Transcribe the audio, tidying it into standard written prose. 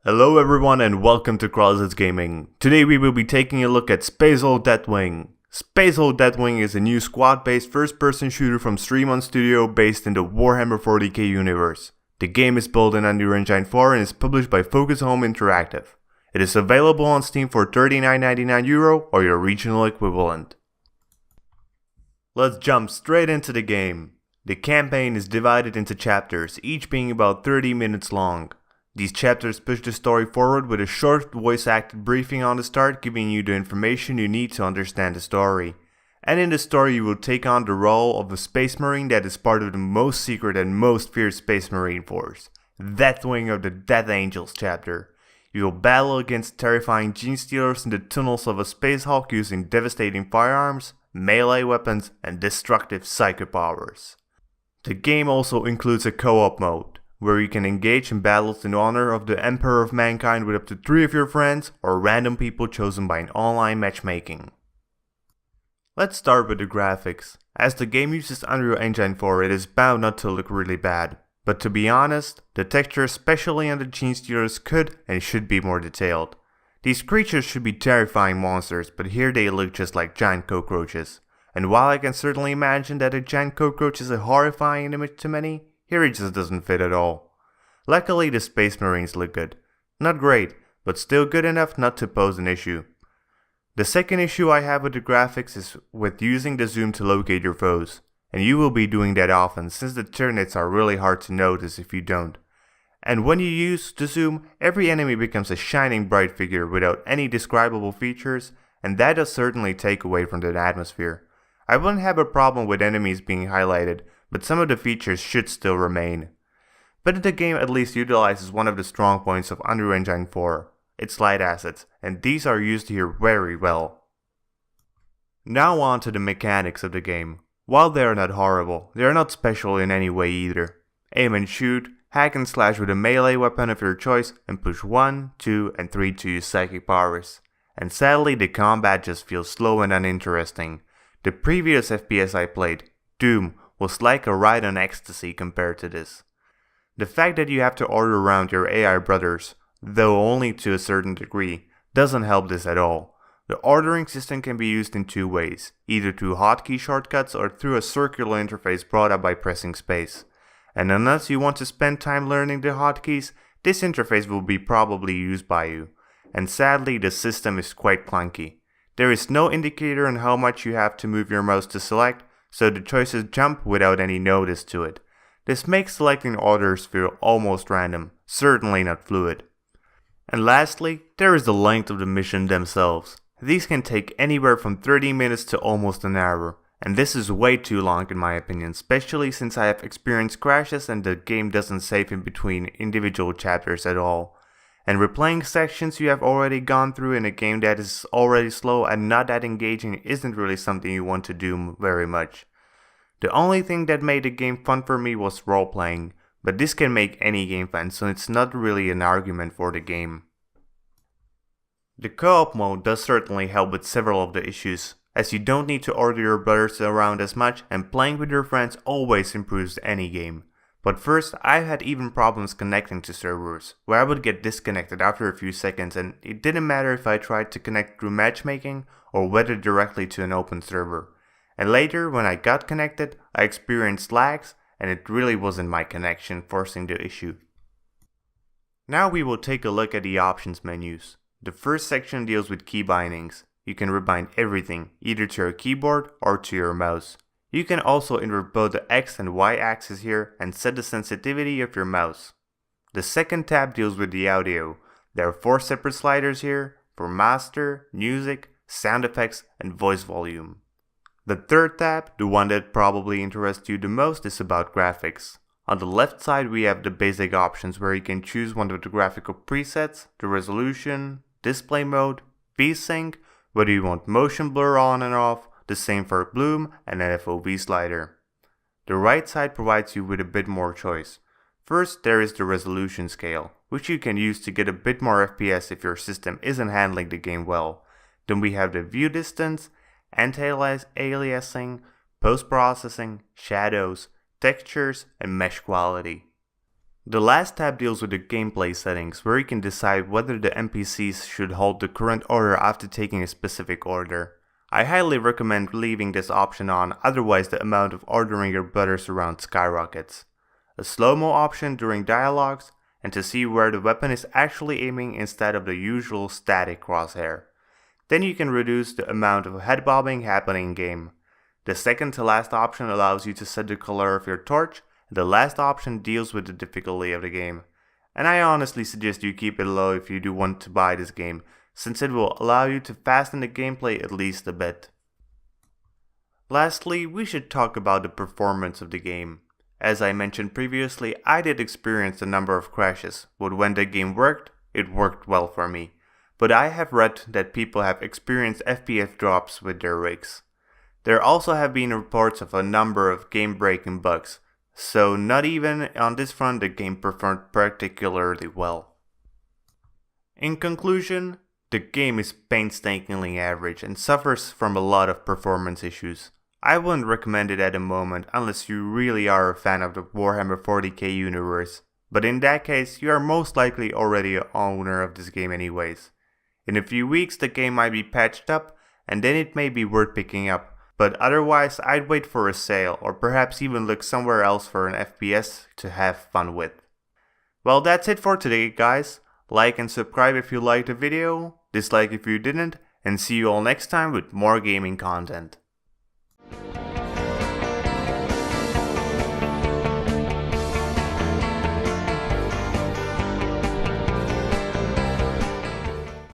Hello everyone and welcome to Crosses Gaming. Today we will be taking a look at Spacehulk Deathwing. Spacehulk Deathwing is a new squad-based first-person shooter from Stream on Studio based in the Warhammer 40k universe. The game is built in Unreal Engine 4 and is published by Focus Home Interactive. It is available on Steam for €39.99 or your regional equivalent. Let's jump straight into the game. The campaign is divided into chapters, each being about 30 minutes long. These chapters push the story forward with a short voice-acted briefing on the start, giving you the information you need to understand the story. And in the story you will take on the role of a space marine that is part of the most secret and most fierce space marine force, Deathwing of the Death Angels chapter. You will battle against terrifying gene stealers in the tunnels of a Spacehulk using devastating firearms, melee weapons, and destructive psychic powers. The game also includes a co-op mode, where you can engage in battles in honor of the Emperor of Mankind with up to 3 of your friends or random people chosen by an online matchmaking. Let's start with the graphics. As the game uses Unreal Engine 4, it is bound not to look really bad. But to be honest, the texture especially on the gene stealers could and should be more detailed. These creatures should be terrifying monsters, but here they look just like giant cockroaches. And while I can certainly imagine that a giant cockroach is a horrifying image to many, here it just doesn't fit at all. Luckily the Space Marines look good. Not great, but still good enough not to pose an issue. The second issue I have with the graphics is with using the zoom to locate your foes. And you will be doing that often, since the turrets are really hard to notice if you don't. And when you use the zoom, every enemy becomes a shining bright figure without any describable features, and that does certainly take away from the atmosphere. I wouldn't have a problem with enemies being highlighted, but some of the features should still remain. But the game at least utilizes one of the strong points of Unreal Engine 4, its light assets, and these are used here very well. Now on to the mechanics of the game. While they are not horrible, they are not special in any way either. Aim and shoot, hack and slash with a melee weapon of your choice, and push 1, 2 and 3 to use psychic powers. And sadly the combat just feels slow and uninteresting. The previous FPS I played, Doom, was like a ride on ecstasy compared to this. The fact that you have to order around your AI brothers, though only to a certain degree, doesn't help this at all. The ordering system can be used in 2 ways, either through hotkey shortcuts or through a circular interface brought up by pressing space. And unless you want to spend time learning the hotkeys, this interface will be probably used by you. And sadly the system is quite clunky. There is no indicator on how much you have to move your mouse to select, so the choices jump without any notice to it. This makes selecting orders feel almost random, certainly not fluid. And lastly, there is the length of the mission themselves. These can take anywhere from 30 minutes to almost an hour, and this is way too long in my opinion, especially since I have experienced crashes and the game doesn't save in between individual chapters at all. And replaying sections you have already gone through in a game that is already slow and not that engaging isn't really something you want to do very much. The only thing that made the game fun for me was role-playing, but this can make any game fun, so it's not really an argument for the game. The co-op mode does certainly help with several of the issues, as you don't need to order your brothers around as much and playing with your friends always improves any game. But first, I had even problems connecting to servers, where I would get disconnected after a few seconds and it didn't matter if I tried to connect through matchmaking or whether directly to an open server. And later, when I got connected, I experienced lags and it really wasn't my connection forcing the issue. Now we will take a look at the options menus. The first section deals with key bindings. You can rebind everything, either to your keyboard or to your mouse. You can also invert both the X and Y axis here and set the sensitivity of your mouse. The second tab deals with the audio. There are 4 separate sliders here for master, music, sound effects, and voice volume. The third tab, the one that probably interests you the most, is about graphics. On the left side we have the basic options where you can choose one of the graphical presets, the resolution, display mode, VSync, whether you want motion blur on and off, the same for bloom and an FOV slider. The right side provides you with a bit more choice. First there is the resolution scale, which you can use to get a bit more FPS if your system isn't handling the game well. Then we have the view distance, anti-aliasing, post-processing, shadows, textures and mesh quality. The last tab deals with the gameplay settings, where you can decide whether the NPCs should hold the current order after taking a specific order. I highly recommend leaving this option on, otherwise the amount of ordering your brothers around skyrockets. A slow-mo option during dialogues, and to see where the weapon is actually aiming instead of the usual static crosshair. Then you can reduce the amount of head bobbing happening in game. The second to last option allows you to set the color of your torch, and the last option deals with the difficulty of the game. And I honestly suggest you keep it low if you do want to buy this game, since it will allow you to fasten the gameplay at least a bit. Lastly, we should talk about the performance of the game. As I mentioned previously, I did experience a number of crashes, but when the game worked, it worked well for me. But I have read that people have experienced FPS drops with their rigs. There also have been reports of a number of game-breaking bugs, so not even on this front the game performed particularly well. In conclusion, the game is painstakingly average and suffers from a lot of performance issues. I wouldn't recommend it at the moment unless you really are a fan of the Warhammer 40k universe, but in that case you are most likely already an owner of this game anyways. In a few weeks the game might be patched up and then it may be worth picking up, but otherwise I'd wait for a sale or perhaps even look somewhere else for an FPS to have fun with. Well, that's it for today guys. Like and subscribe if you liked the video, dislike if you didn't, and see you all next time with more gaming content.